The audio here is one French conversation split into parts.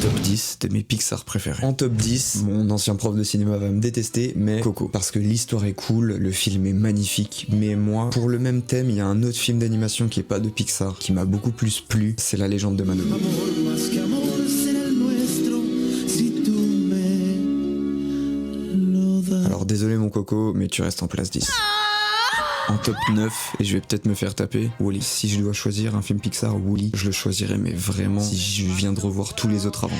Top 10 de mes Pixar préférés. En top 10, mon ancien prof de cinéma va me détester, mais Coco. Parce que l'histoire est cool, le film est magnifique, mais moi, pour le même thème, il y a un autre film d'animation qui est pas de Pixar, qui m'a beaucoup plus plu, c'est La Légende de Manon. Alors désolé mon Coco, mais tu restes en place 10. En top 9, et je vais peut-être me faire taper, Wall-E. Si je dois choisir un film Pixar, Wall-E, je le choisirais, mais vraiment si je viens de revoir tous les autres avant.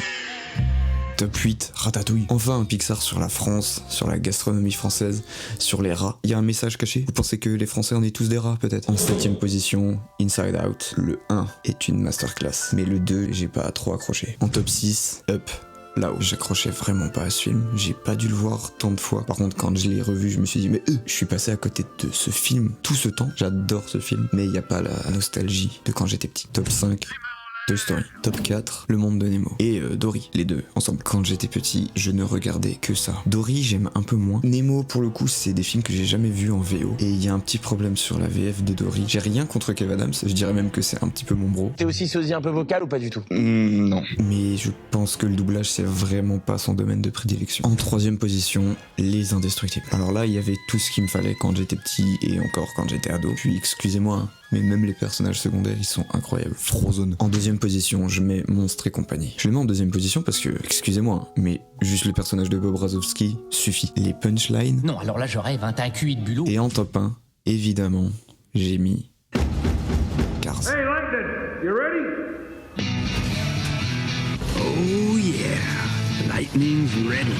Top 8, Ratatouille. Enfin un Pixar sur la France, sur la gastronomie française, sur les rats. Il y a un message caché? Vous pensez que les Français on est tous des rats peut-être? En 7ème position, Inside Out. Le 1 est une masterclass, mais le 2, j'ai pas trop accroché. En top 6, Up. Là-haut, j'accrochais vraiment pas à ce film, j'ai pas dû le voir tant de fois. Par contre, quand je l'ai revu, je me suis dit, mais je suis passé à côté de ce film tout ce temps. J'adore ce film, mais il y a pas la nostalgie de quand j'étais petit. Top 5, Toy Story. Top 4, Le Monde de Nemo. Et Dory, les deux ensemble. Quand j'étais petit, je ne regardais que ça. Dory, j'aime un peu moins. Nemo, pour le coup, c'est des films que j'ai jamais vus en VO. Et il y a un petit problème sur la VF de Dory. J'ai rien contre Kev Adams, je dirais même que c'est un petit peu mon bro. T'es aussi sosie un peu vocal ou pas du tout? Non. Mais je pense que le doublage, c'est vraiment pas son domaine de prédilection. En 3ème position, Les Indestructibles. Alors là, il y avait tout ce qu'il me fallait quand j'étais petit et encore quand j'étais ado. Puis excusez-moi, hein, mais même les personnages secondaires, ils sont incroyables. Frozone. En 2ème position, je mets Monstres et compagnie. Je le mets en 2ème position parce que, excusez-moi, hein, mais juste le personnage de Bob Razowski suffit. Les punchlines. Non, alors là je rêve, hein, t'as un QI de bulot. Et en top 1, évidemment, j'ai mis Cars. Hey, Langdon, you ready? Oh yeah, lightning's ready.